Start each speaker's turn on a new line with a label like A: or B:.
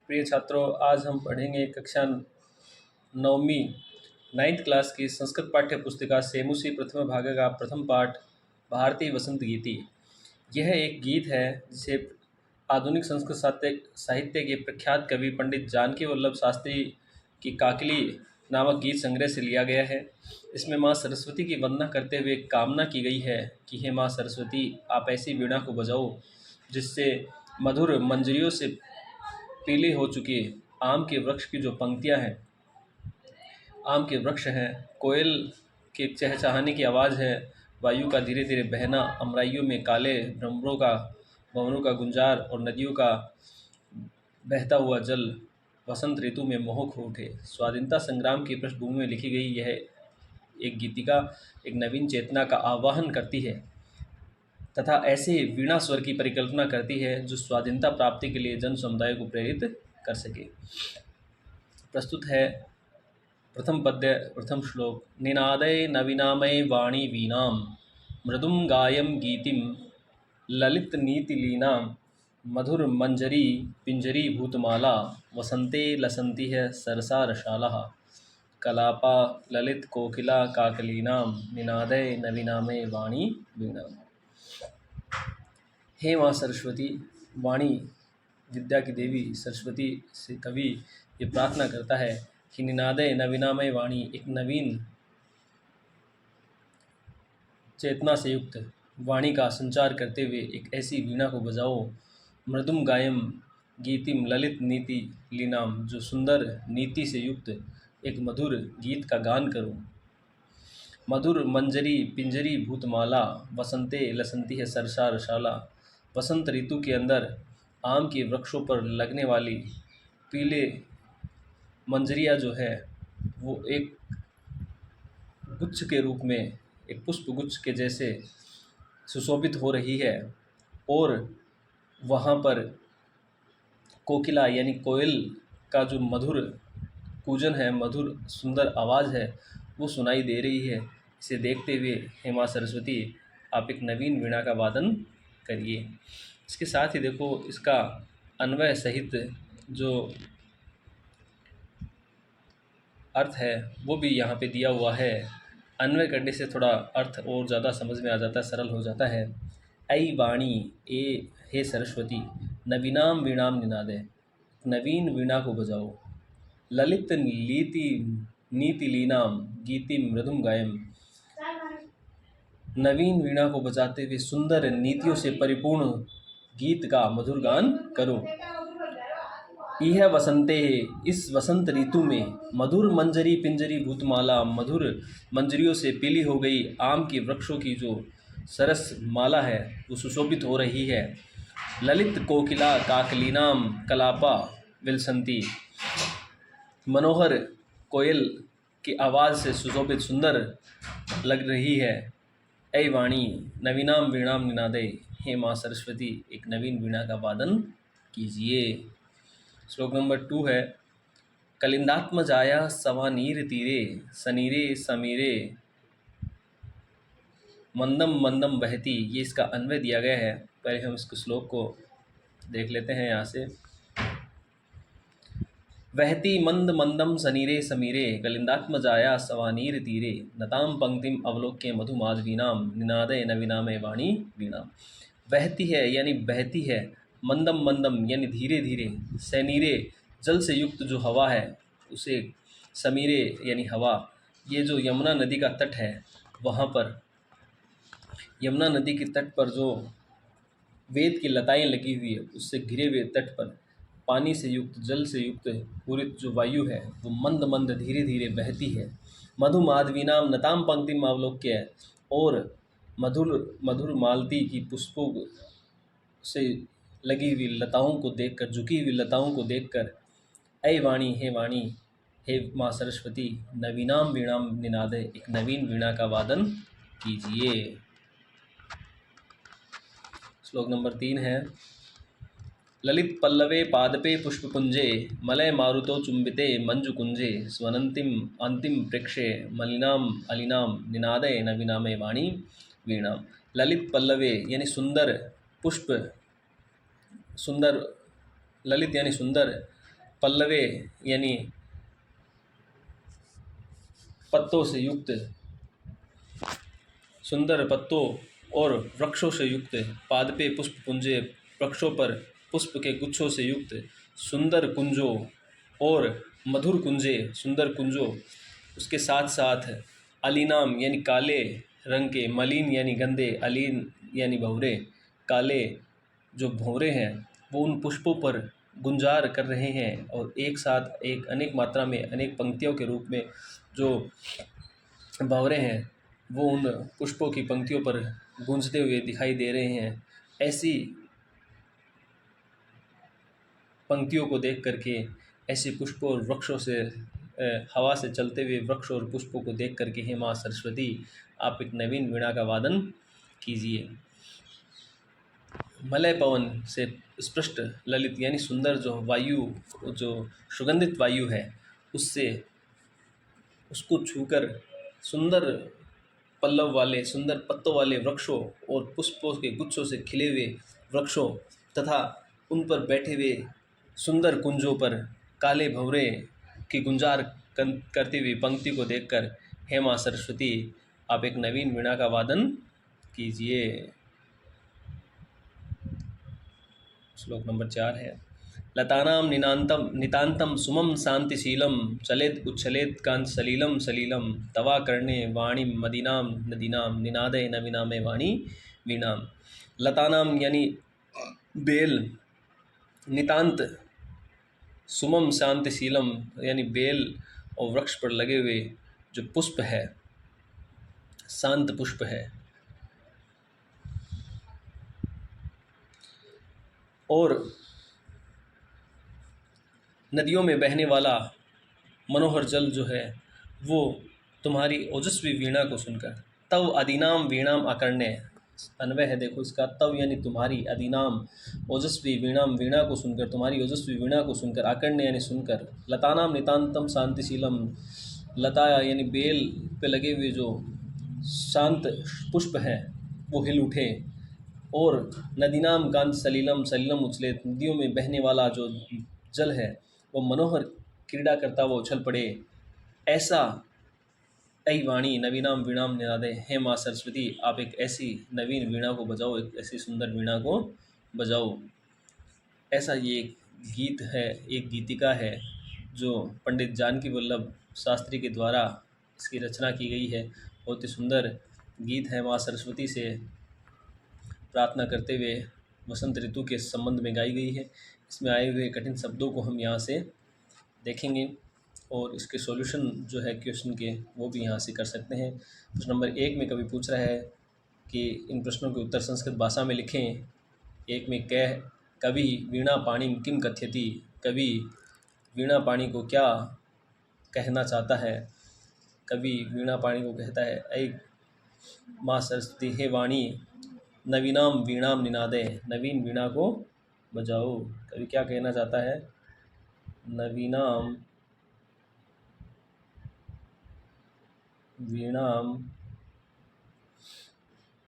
A: प्रिय छात्रों, आज हम पढ़ेंगे कक्षा नवमी 9th क्लास की संस्कृत पाठ्य पुस्तिका सेमुसी प्रथम भाग का प्रथम पाठ भारतीय वसंत गीति। यह एक गीत है जिसे आधुनिक संस्कृत साहित्य के प्रख्यात कवि पंडित जानकी वल्लभ शास्त्री की काकली नामक गीत संग्रह से लिया गया है। इसमें माँ सरस्वती की वंदना करते हुए कामना की गई है कि हे माँ सरस्वती, आप ऐसी वीणा को बजाओ जिससे मधुर मंजरियों से पीले हो चुके आम के वृक्ष की जो पंक्तियां हैं, आम के वृक्ष हैं, कोयल के चहचहाने की आवाज़ है, वायु का धीरे धीरे बहना, अमराइयों में काले भंवरों का गुंजार और नदियों का बहता हुआ जल वसंत ऋतु में मोहक हो उठे। स्वाधीनता संग्राम की पृष्ठभूमि में लिखी गई यह एक गीतिका एक नवीन चेतना का आह्वान करती है तथा ऐसे वीणा स्वर की परिकल्पना करती है जो स्वाधीनता प्राप्ति के लिए जन समुदाय को प्रेरित कर सके। प्रस्तुत है प्रथम पद्य प्रथम श्लोक। निनादय नवीनामय वाणी वीणाम मृदुम गायम गीतिम ललित नीतिलीनां मधुर मंजरी पिंजरी भूतमाला वसंते लसंती है सरसा रसालः कलापा ललित कोकिला काकलीनां निनादय नवीनामय वाणी वीणाम। हे माँ सरस्वती, वाणी विद्या की देवी सरस्वती से कवि ये प्रार्थना करता है कि निनादय नवीनामय वाणी, एक नवीन चेतना से युक्त वाणी का संचार करते हुए एक ऐसी वीणा को बजाओ। मृदुम गायम गीतिम ललित नीति लीनाम, जो सुंदर नीति से युक्त एक मधुर गीत का गान करो। मधुर मंजरी पिंजरी भूतमाला वसंते लसंती है सरसा रसाला, वसंत ऋतु के अंदर आम के वृक्षों पर लगने वाली पीले मंजरियाँ जो है वो एक गुच्छ के रूप में, एक पुष्प गुच्छ के जैसे सुशोभित हो रही है और वहाँ पर कोकिला यानी कोयल का जो मधुर कूजन है, मधुर सुंदर आवाज़ है, वो सुनाई दे रही है। इसे देखते हुए हे माँ सरस्वती, आप एक नवीन वीणा का वादन करिए। इसके साथ ही देखो इसका अन्वय सहित जो अर्थ है वो भी यहाँ पे दिया हुआ है। अन्वय करने से थोड़ा अर्थ और ज़्यादा समझ में आ जाता है, सरल हो जाता है। ऐ वाणी, ए हे सरस्वती, नवीनाम वीणाम निनादे, नवीन वीणा को बजाओ। ललित लीति नीतिलीनाम गीति मृदुम गायम, नवीन वीणा को बजाते हुए सुंदर नीतियों से परिपूर्ण गीत का मधुर गान करो। यह वसंते, इस वसंत ऋतु में मधुर मंजरी पिंजरी भूतमाला, मधुर मंजरियों से पीली हो गई आम के वृक्षों की जो सरस माला है वो सुशोभित हो रही है। ललित कोकिला काकलीनाम कलापा विलसंती, मनोहर कोयल की आवाज़ से सुशोभित सुंदर लग रही है। ऐ वाणी नवीनाम वीणाम निनादे, हे माँ सरस्वती, एक नवीन वीणा का वादन कीजिए। श्लोक नंबर 2 है। कलिंदात्मजाया सवानीर तीरे सनीरे समीरे मंदम मंदम बहती, ये इसका अन्वय दिया गया है। पहले हम इसके श्लोक को देख लेते हैं यहाँ से। वहती मंद मंदम सनीरे समीरे कलिंदात्मजाया सवानीर तीरे नताम पंक्तिम अवलोक्य मधुमाधवीनाम निनादय नवीनामय वाणी वीणाम। वहती है यानी बहती है, मंदम मंदम यानी धीरे धीरे, सनीरे जल से युक्त जो हवा है उसे, समीरे यानी हवा, ये जो यमुना नदी का तट है वहाँ पर, यमुना नदी के तट पर जो वेद की लताएं लगी हुई है उससे घिरे हुए तट पर पानी से युक्त, जल से युक्त पूरित जो वायु है वो मंद मंद धीरे धीरे बहती है। मधु माधवीनाम नताम पंक्तिम अवलोक्य, और मधुर मधुर मालती की पुष्पों से लगी हुई लताओं को देखकर, झुकी हुई लताओं को देखकर, ऐ वाणी, हे वाणी, हे माँ सरस्वती, नवीनाम वीणाम निनादे, एक नवीन वीणा का वादन कीजिए। श्लोक नंबर 3 है। ललित पल्लवे पादपे पुष्पपुंजे मलय मारुतो चुंबिते मंजुकुंजे स्वनंतिम अंतिम प्रेक्षे मलिनाम अलिनाम निनादय नवीनामय वाणी वीणाम। ललित पल्लवे यानी सुंदर पुष्प, सुंदर, ललित यानी सुंदर, पल्लवे यानी पत्तों से युक्त, सुंदर पत्तों और वृक्षों से युक्त, पादपे पुष्प पुंजे, वृक्षों पर पुष्प के गुच्छों से युक्त, सुंदर कुंजों और मधुर कुंजे, सुंदर कुंजों, उसके साथ साथ अलीनाम यानी काले रंग के, मलिन यानी गंदे, अलीन यानी भंवरे, काले जो भंवरे हैं वो उन पुष्पों पर गुंजार कर रहे हैं और एक साथ एक अनेक मात्रा में अनेक पंक्तियों के रूप में जो भंवरे हैं वो उन पुष्पों की पंक्तियों पर गूंजते हुए दिखाई दे रहे हैं। ऐसी पंक्तियों को देख करके, ऐसे पुष्पों और वृक्षों से हवा से चलते हुए वृक्ष और पुष्पों को देख करके हे माँ सरस्वती आप एक नवीन वीणा का वादन कीजिए। मलय पवन से स्पष्ट ललित यानी सुंदर जो वायु, जो सुगंधित वायु है, उससे उसको छूकर सुंदर पल्लव वाले, सुंदर पत्तों वाले वृक्षों और पुष्पों के गुच्छों से खिले हुए वृक्षों तथा उन पर बैठे हुए सुंदर कुंजों पर काले भंवरे की गुंजार करती हुई पंक्ति को देखकर हे माँ सरस्वती आप एक नवीन वीणा का वादन कीजिए। श्लोक नंबर 4 है। लतानां नितान्तं सुमं शान्तिशीलं चलेत् उच्छलेत् कांत सलिलं सलिलं तवा कर्णे वाणी मदीनां नदीनां निनादे नवीनामे वाणी वीणाम। लतानां यानी बेल, नितांत सुमम शांतिशीलम यानी बेल और वृक्ष पर लगे हुए जो पुष्प है, शांत पुष्प है, और नदियों में बहने वाला मनोहर जल जो है वो तुम्हारी ओजस्वी वीणा को सुनकर, तव अदीनाम वीणाम आकर्ण्य, अन्वय है देखो इसका, तव यानी तुम्हारी, अदीनाम ओजस्वी, वीणाम वीणा को सुनकर, तुम्हारी ओजस्वी वीणा को सुनकर, आकर्ण्य यानी सुनकर, लतानाम नितांतम शांतिशीलम, लता यानी बेल पे लगे हुए जो शांत पुष्प हैं वो हिल उठे, और नदीनाम कांत सलीलम सलीलम उछले, नदियों में बहने वाला जो जल है वो मनोहर क्रीड़ा करता हुआ उछल पड़े। ऐसा ऐ वाणी नवीनाम वीणाम निनादे, हे माँ सरस्वती आप एक ऐसी नवीन वीणा को बजाओ, एक ऐसी सुंदर वीणा को बजाओ। ऐसा ये एक गीत है, एक गीतिका है जो पंडित जानकी वल्लभ शास्त्री के द्वारा इसकी रचना की गई है। बहुत ही सुंदर गीत है, माँ सरस्वती से प्रार्थना करते हुए वसंत ऋतु के संबंध में गाई गई है। इसमें आए हुए कठिन शब्दों को हम यहाँ से देखेंगे और इसके सॉल्यूशन जो है क्वेश्चन के वो भी यहाँ से कर सकते हैं। प्रश्न नंबर 1 में कभी पूछ रहा है कि इन प्रश्नों के उत्तर संस्कृत भाषा में लिखें। 1 में कवि वीणा पाणिं किम कथयति, कवि वीणा पाणी को क्या कहना चाहता है। कवि वीणा पाणी को कहता है ऐ माँ सरस्वती हे वाणी नवीनाम वीणाम निनादे, नवीन वीणा को बजाओ। कवि क्या कहना चाहता है, नवीनाम वीणाम